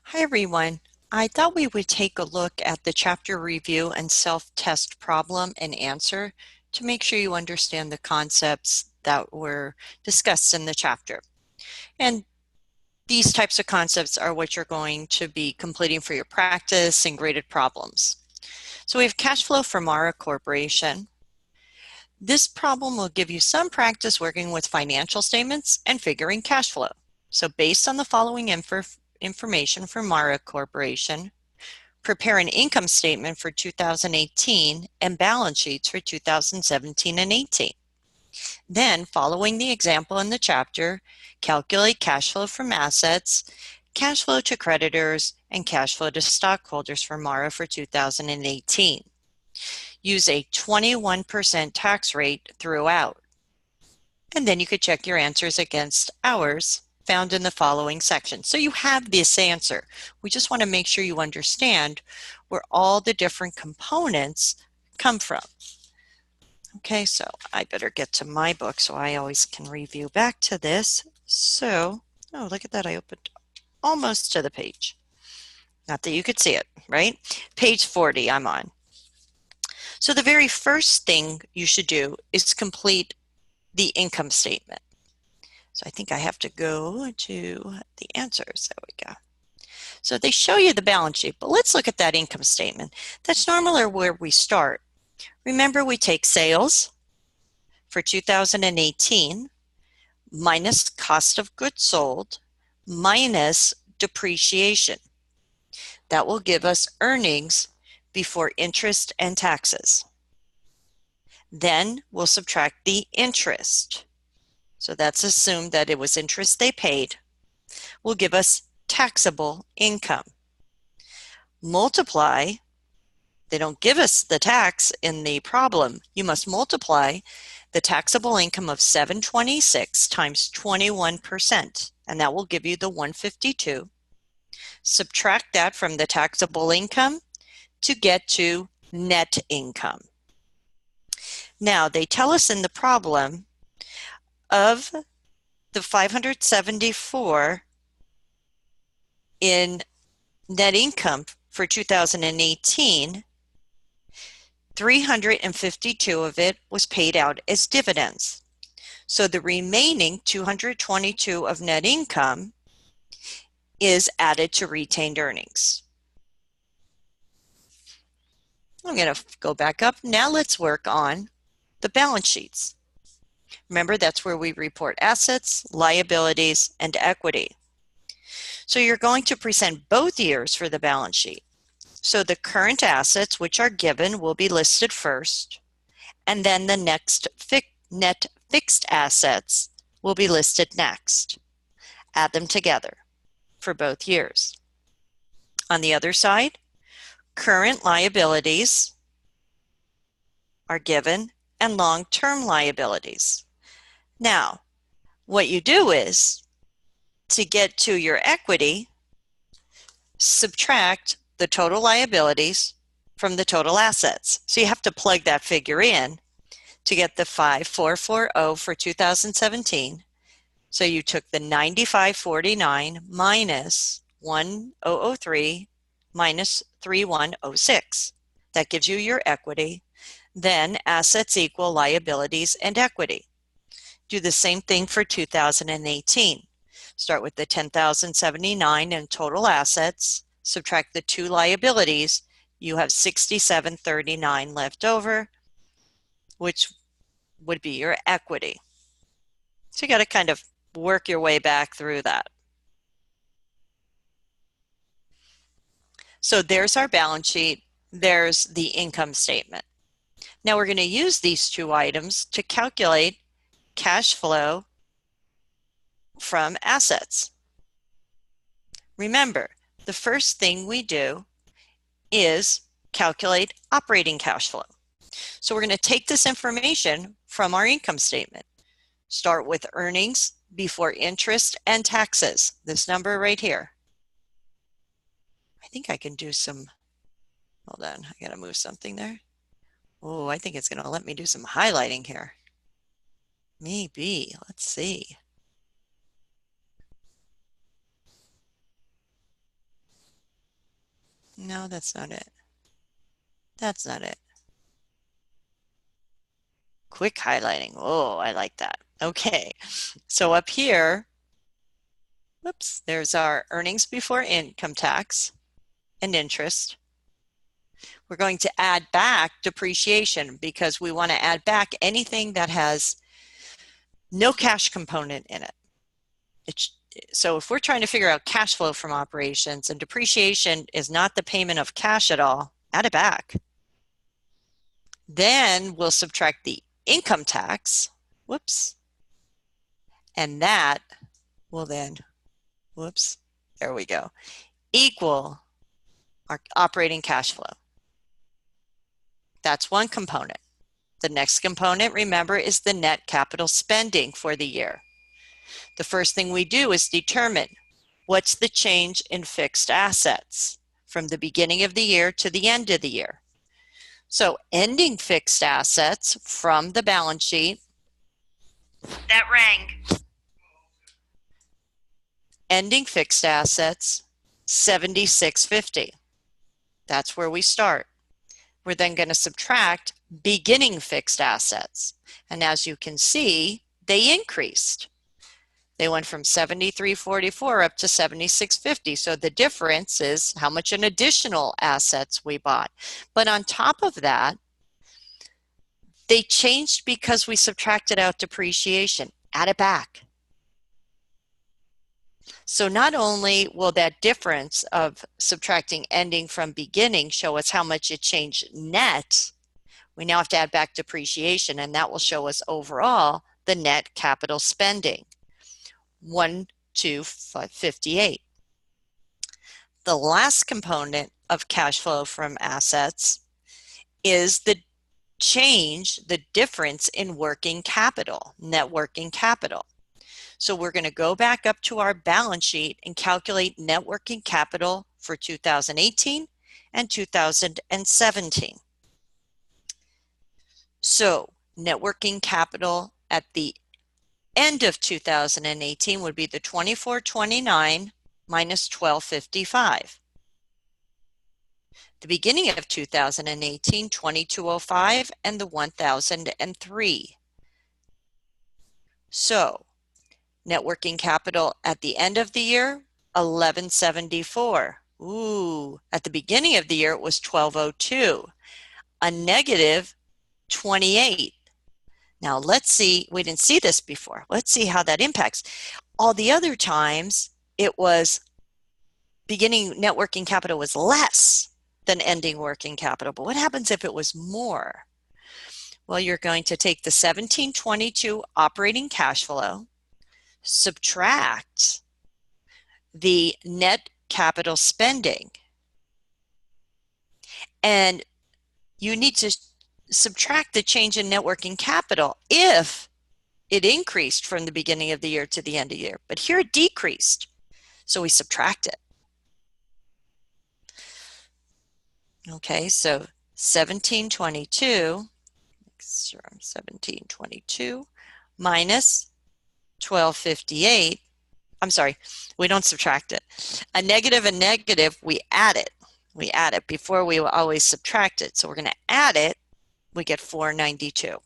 Hi everyone. I thought we would take a look at the chapter review and self-test problem and answer to make sure you understand the concepts that were discussed in the chapter. And these types of concepts are what you're going to be completing for your practice and graded problems. So we have cash flow for Mara Corporation. This problem will give you some practice working with financial statements and figuring cash flow. So based on the following information from Mara Corporation, prepare an income statement for 2018 and balance sheets for 2017 and 18. Then, following the example in the chapter, calculate cash flow from assets, cash flow to creditors, and cash flow to stockholders for Mara for 2018. Use a 21% tax rate throughout. And then you could check your answers against ours found in the following section. So you have this answer. We just want to make sure you understand where all the different components come from. Okay, so I better get to my book so I always can review back to this. So, oh, look at that. I opened almost to the page. Not that you could see it, right? Page 40 I'm on. So the very first thing you should do is complete the income statement. So I think I have to go to the answers. There we go. So they show you the balance sheet, but let's look at that income statement. That's normally where we start. Remember, we take sales for 2018 minus cost of goods sold minus depreciation. That will give us earnings before interest and taxes. Then we'll subtract the interest. So that's assumed that it was interest they paid, will give us taxable income. Multiply, they don't give us the tax in the problem. You must multiply the taxable income of 726 times 21%, and that will give you the 152. Subtract that from the taxable income to get to net income. Now, they tell us in the problem of the 574 in net income for 2018, 352 of it was paid out as dividends. So the remaining 222 of net income is added to retained earnings. I'm going to go back up. Now let's work on the balance sheets. Remember, that's where we report assets, liabilities, and equity. So you're going to present both years for the balance sheet. So the current assets, which are given, will be listed first, and then the next net fixed assets will be listed next. Add them together for both years. On the other side, current liabilities are given and long-term liabilities. Now, what you do is, to get to your equity, subtract the total liabilities from the total assets. So you have to plug that figure in to get the 5440 for 2017. So you took the 9549 minus 1003 minus 3106. That gives you your equity. Then assets equal liabilities and equity. Do the same thing for 2018. Start with the 10,079 in total assets, subtract the two liabilities, you have 6739 left over, which would be your equity. So you got to kind of work your way back through that. So there's our balance sheet, there's the income statement. Now we're going to use these two items to calculate cash flow from assets. Remember, the first thing we do is calculate operating cash flow. So we're going to take this information from our income statement. Start with earnings before interest and taxes, this number right here. I think I can do some, hold on, I got to move something there. Oh, I think it's going to let me do some highlighting here. Maybe, let's see. No, that's not it. That's not it. Quick highlighting. Oh, I like that. Okay, so up here, whoops, there's our earnings before income tax and interest. We're going to add back depreciation because we want to add back anything that has no cash component in it. So if we're trying to figure out cash flow from operations and depreciation is not the payment of cash at all, add it back. Then we'll subtract the income tax, whoops, and that will then, whoops, there we go, equal our operating cash flow. That's one component. The next component, remember, is the net capital spending for the year. The first thing we do is determine what's the change in fixed assets from the beginning of the year to the end of the year. So ending fixed assets from the balance sheet, that rang. Ending fixed assets, $76.50. That's where we start. We're then going to subtract beginning fixed assets. And as you can see, they increased. They went from $73.44 up to $76.50. So the difference is how much in additional assets we bought. But on top of that, they changed because we subtracted out depreciation. Add it back. So not only will that difference of subtracting ending from beginning show us how much it changed net, we now have to add back depreciation, and that will show us overall the net capital spending, $1,258. The last component of cash flow from assets is the change, the difference in working capital, net working capital. So we're going to go back up to our balance sheet and calculate net working capital for 2018 and 2017. So net working capital at the end of 2018 would be the 2429 minus 1255. The beginning of 2018, 2205 and the 1003. So net working capital at the end of the year, 1174. Ooh, at the beginning of the year, it was 1202. A negative 28. Now let's see, we didn't see this before. Let's see how that impacts. All the other times, it was beginning net working capital was less than ending working capital. But what happens if it was more? Well, you're going to take the 1722 operating cash flow, subtract the net capital spending, and you need to subtract the change in net working capital if it increased from the beginning of the year to the end of the year. But here it decreased, so we subtract it. Okay, so 1722 minus 1258. I'm sorry, we don't subtract it. A negative, we add it. We add it. Before we will always subtract it. So we're going to add it. We get 492.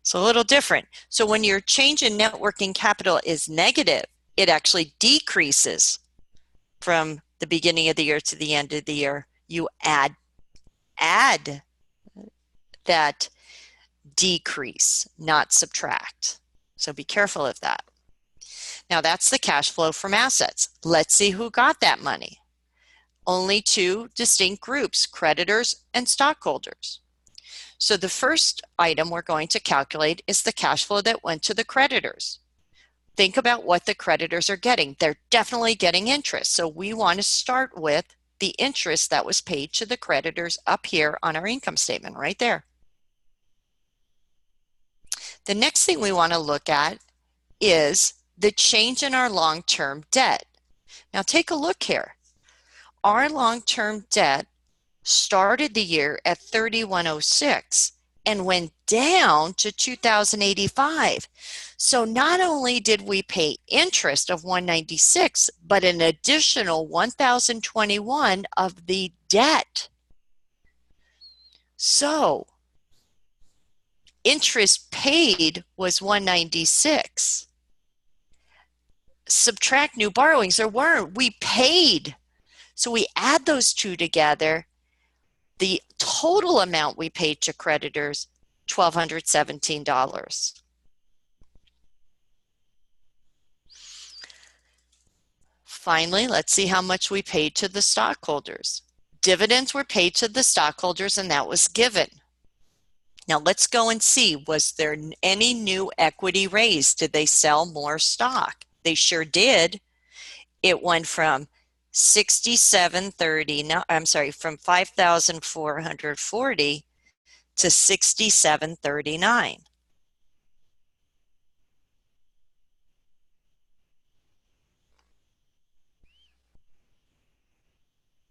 So a little different. So when your change in net working capital is negative, it actually decreases from the beginning of the year to the end of the year. You add that decrease, not subtract. So be careful of that. Now that's the cash flow from assets. Let's see who got that money. Only two distinct groups, creditors and stockholders. So the first item we're going to calculate is the cash flow that went to the creditors. Think about what the creditors are getting. They're definitely getting interest. So we want to start with the interest that was paid to the creditors up here on our income statement, right there. The next thing we want to look at is the change in our long-term debt. Now take a look here. Our long-term debt started the year at 3106 and went down to $2,085. So not only did we pay interest of $196, but an additional $1,021 of the debt. So interest paid was $196. Subtract new borrowings, there weren't. We paid. So we add those two together. The total amount we paid to creditors, $1,217. Finally, let's see how much we paid to the stockholders. Dividends were paid to the stockholders, and that was given. Now let's go and see, was there any new equity raised? Did they sell more stock? They sure did. It went from 6730, no, I'm sorry, from 5,440 to 6739.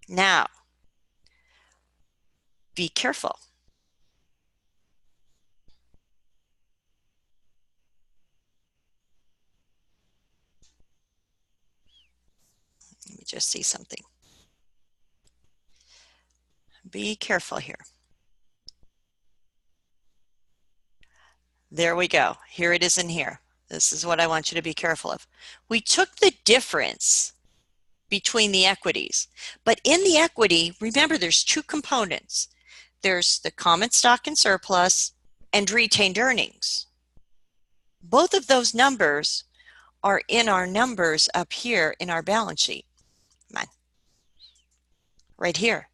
Now, be careful. Let me just see something. Be careful here. There we go. Here it is in here. This is what I want you to be careful of. We took the difference between the equities, but in the equity, remember there's two components. There's the common stock and surplus and retained earnings. Both of those numbers are in our numbers up here in our balance sheet. Come on. Right here.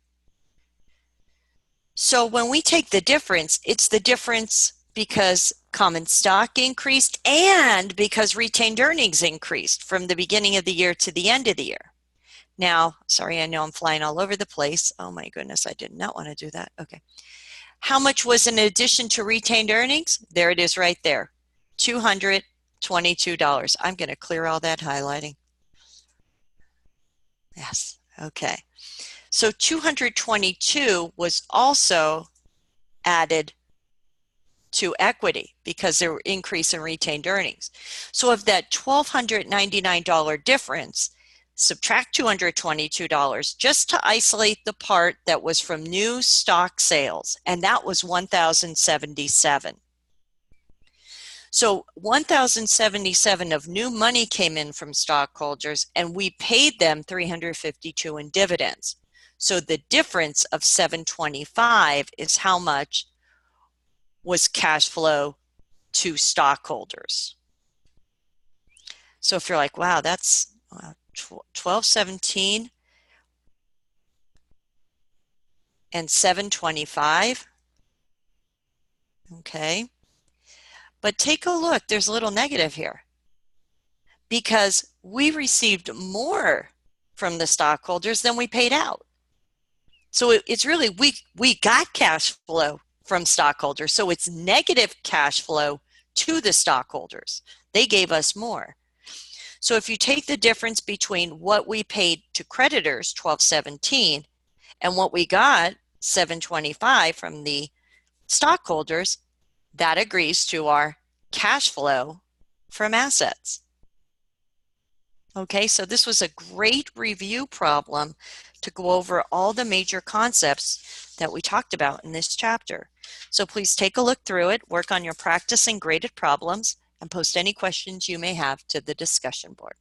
So when we take the difference, it's the difference because common stock increased and because retained earnings increased from the beginning of the year to the end of the year. Now, sorry, I know I'm flying all over the place. Oh my goodness, I did not want to do that. Okay. How much was in addition to retained earnings? There it is right there, $222. I'm going to clear all that highlighting. Yes, okay. So 222 was also added to equity because there were increase in retained earnings. So of that $1,299 difference, subtract $222 just to isolate the part that was from new stock sales, and that was $1,077. So $1,077 of new money came in from stockholders, and we paid them $352 in dividends. So the difference of $725 is how much was cash flow to stockholders. So if you're like, wow, that's 1217 and 725. Okay. But take a look, there's a little negative here because we received more from the stockholders than we paid out. So it's really, we got cash flow from stockholders. So it's negative cash flow to the stockholders. They gave us more. So if you take the difference between what we paid to creditors, 1217, and what we got, 725 from the stockholders, that agrees to our cash flow from assets. Okay, so this was a great review problem to go over all the major concepts that we talked about in this chapter. So please take a look through it, work on your practice and graded problems, and post any questions you may have to the discussion board.